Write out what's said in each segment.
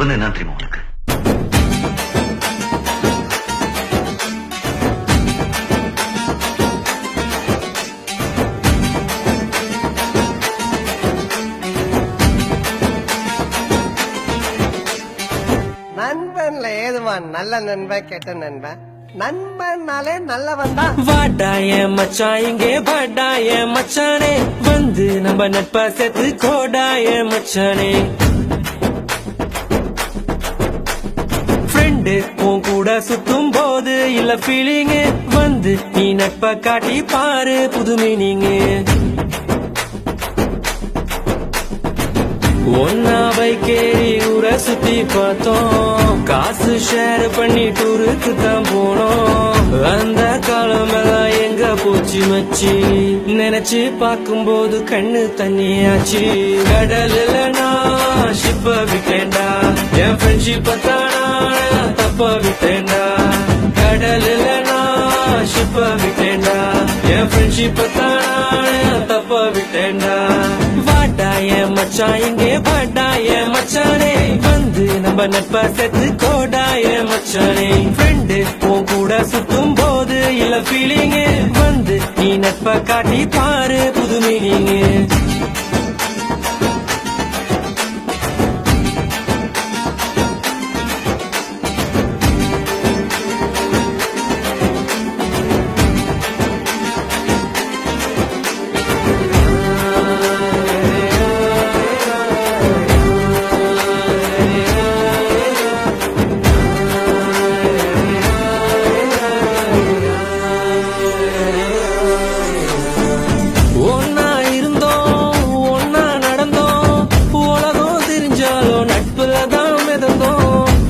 நண்பன் என்ன தெரியுமா உனக்கு? நண்பன்ல ஏதுவான் நல்ல நண்பன் கெட்ட நண்பன்? நண்பன்னாலே நல்லவன் தான். வாடாய மச்சான் இங்கே வாடாய மச்சானே, வந்து நம்ம நட்பா சேர்த்து கோடாய மச்சானே. ஃப்ரெண்டு உன் கூட சுத்தும் போது இல்ல ஃபீலிங்கு, வந்து நீ நட்பை காட்டி பாரு புது மீனிங்கு. ஒன்னா பைக்கேறி ஊரை சுத்தி பார்த்தோம், காசு ஷேர் பண்ணி டூருக்கு தான் போனோம். அந்த காலம் எல்லாம் எங்க போச்சு மச்சி, நினைச்சு பார்க்கும்போது கண்ணு தண்ணியாச்சு. கடல்ல நான் ஷிப்ப விட்டேன்டா, என் ஃப்ரெண்ட்ஷிப்ப தானா தப்ப விட்டேன்டா. கடல்ல நான் ஷிப்ப விட்டேன்டா, என் ஃப்ரெண்ட்ஷிப்ப தானா தப்ப விட்டேன்டா. வாடாய மச்சான் இங்கே வாடாய மச்சானே, வந்து நம்ம நட்பா சேர்த்து கோடாய மச்சானே. ஃப்ரெண்டு உன் கூட சுத்தும் போது இல்ல ஃபீலிங்கு, வந்து நீ நட்பை காட்டி பாரு புது மீனிங்கு.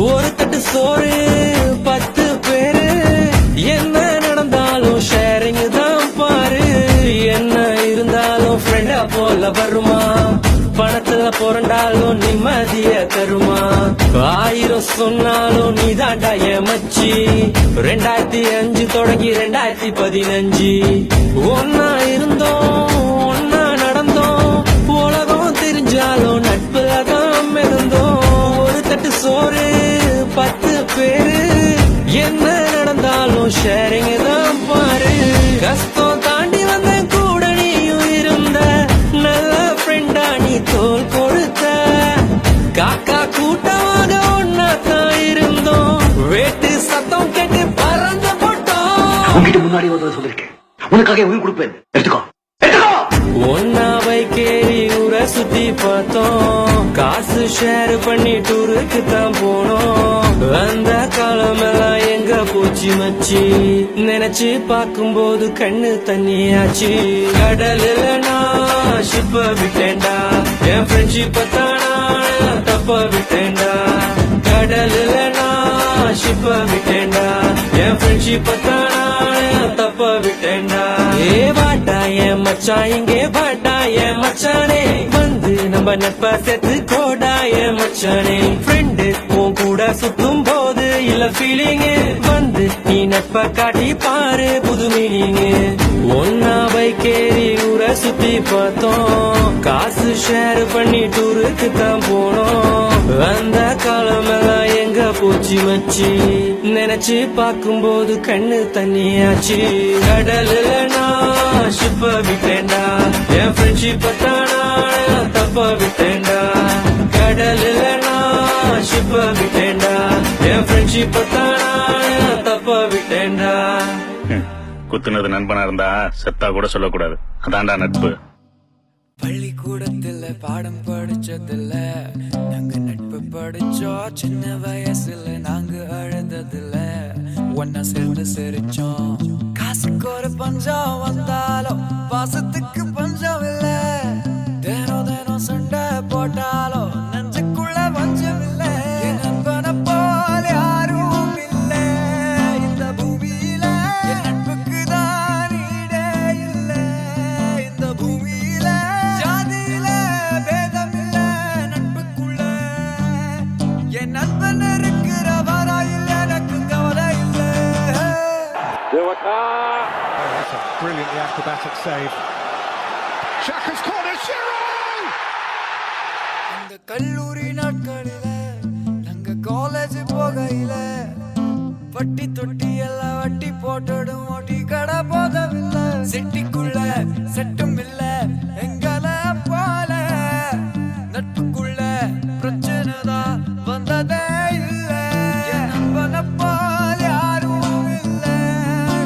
ஒரு தட்டு சோறு 10 பேரு, என்ன நடந்தாலும் ஷேரிங் தான் பாரு. என்ன இருந்தாலும் ஃப்ரெண்டா போல வருமா, பணத்துல புரண்டாலும் நிம்மதிய தருமா. 1000 சொன்னாலும் நீ தாண்டா என் மச்சி. 2005 தொடங்கி 2015 ஒன்னா இருந்தோம் ஒன்னா நடந்தோம், உலகம் தெரிஞ்சாலும் நட்புல தான் மிதந்தோம். ஒரு தட்டு சோறு 10 பேரு, என்ன நடந்தாலும் ஷேரிங் தான் பாரு. கஷ்டம் தாண்டி வந்த கூட நீயும் இருந்த, நல்ல ஃப்ரெண்டா நீ தோல் கொடுத்த. காக்கா கூட்டமாக ஒன்னா தான் இருந்தோம், வேட்டு சத்தம் கேட்டு பறந்து போட்டோம். உங்ககிட்ட முன்னாடி ஒரு சொல்லிருக்கேன், உனக்காக உயிர் கொடுப்பேன், எடுத்துக்கோ. ஒன்னா பைக்கேறி ஊரை சுத்தி பார்த்தோம், காசு ஷேர் பண்ணி டூருக்கு தான் போனோம். அந்த காலம் எல்லாம் எங்க போச்சு மச்சி, நினைச்சு பார்க்கும்போது கண்ணு தண்ணியாச்சு. கடல்ல நான் ஷிப்ப விட்டேன்டா, என் ஃப்ரெண்ட்ஷிப்ப தானா தப்ப விட்டேன்டா. கடல்ல நான் ஷிப்ப விட்டேன்டா, என் ஃப்ரெண்ட்ஷிப்ப தானா தப்ப விட்டேன்டா. ஏ வாடாய மச்சான் இங்கே வாடாய மச்சானே, வந்து நம்ம நட்பா சேர்த்து கோடாய மச்சானே. ஃப்ரெண்டு உன் கூட சுத்தும் போது இல்ல ஃபீலிங்கு, வந்து நீ நட்பை காட்டி பாரு புது மீனிங்கு. ஒன்னா பைக்கேறி ஊரை சுத்தி பார்த்தோம், காசு ஷேர் பண்ணி டூருக்கு தான் போனோம். அந்த காலம் எல்லாம் எங்க போச்சு மச்சி, நினைச்சு பார்க்கும்போது கண்ணு தண்ணியாச்சு. கடல்ல நான் ஷிப்ப விட்டேன்டா, என் ஃப்ரெண்ட்ஷிப்ப தானா தப்ப விட்டேன்டா. கடல்ல நான் ஷிப்ப விட்டேன்டா, என் ஃப்ரெண்ட்ஷிப்ப தானா தப்ப விட்டேன்டா. குத்துனது நண்பனா இருந்தா செத்தா கூட சொல்லக்கூடாது, அதான்டா நட்பு. பள்ளிக்கூடத்துல பாடம் படிச்சதில்ல, நாங்க நட்பு படிச்சோம். சின்ன வயசுல நாங்க அழுததில்ல, ஒன்னா சேர்ந்து சிரிச்சோம். காசுக்கு ஒரு பஞ்சம் வந்தாலும் பாசத்துக்கு பஞ்சம் இல்ல. தினம் தினம் சண்டை போட்டாலும் நெஞ்சுக்குள்ள பஞ்சம் இல்ல. என் நண்பனை போல யாரும் இல்ல இந்த பூமியில, என் நட்புக்கு தான் ஈடே இல்ல இந்த பூமியில. ஜாதியில பேதம் இல்ல நட்புக்குள்ள, என் நண்பன் இருக்கிற வரையில் எனக்கு கவலை இல்ல. That's a brilliantly acrobatic save. Xhaka's corner, Giroud! இந்த கல்லூரி நாட்களில போகையில வட்டி தொட்டி எல்லாம் வட்டி போட்டுடும் ஓட்டி கடை போதவில்லை செட்டிக்குள்ள செட்டும் இல்ல எங்கள போல நட்புக்குள்ள பிரச்சனைதான் வந்ததே இல்ல என் நண்பனை போல யாரும் இல்ல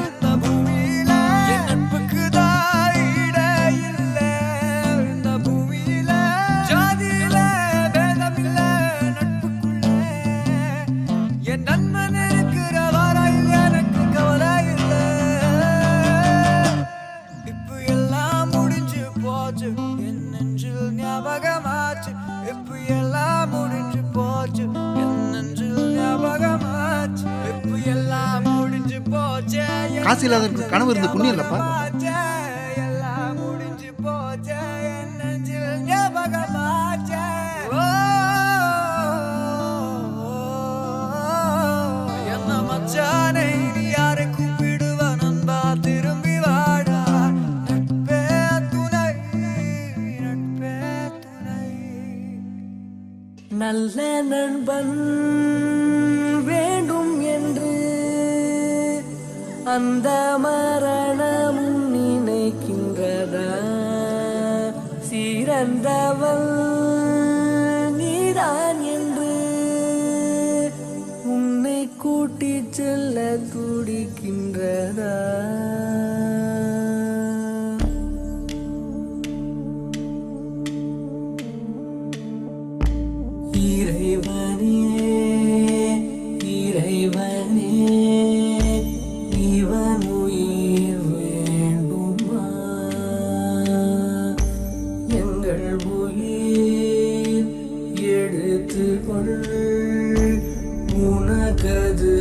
இந்த பூமியில என் நட்புக்கு தான் ஈடே இல்ல இந்த பூமியில ஜாதியில பேதமில்ல நட்புக்குள்ள என் நண்பன் இருக்கிற வரையில் எனக்கு கவலை இல்ல இப்ப எல்லாம் முடிஞ்சு போச்சு என் நெஞ்சில் ஞாபகமாச்சு இப்ப எல்லாம் முடிஞ்சு போச்சு என் நெஞ்சில் ஞாபகமாச்சு இப்ப எல்லாம் முடிஞ்சு போச்சு காசு இல்லாதவருக்கு கனவு இருந்து புண்ணியம் இல்லப்பா. எல்லாம் முடிஞ்சு போச்சு என் நெஞ்சில் ஞாபகமாச்சு என்ன மச்சானை நீ யாரை கூப்பிடுவ நண்பா திரும்பி வாடா நட்பே துணை நட்பே துணை நல்ல நண்பன் வேண்டும் என்று அந்த மரணமும் நினைக்கின்றதா சிறந்தவள் நீதான் என்று உன்னை கூட்டிச் செல்ல துடிக்கின்றதா இறைவனே இறைவனே இவன் உயிர் வேண்டுமா எங்கள் உயிர் எடுத்துக்கொள் உனக்கது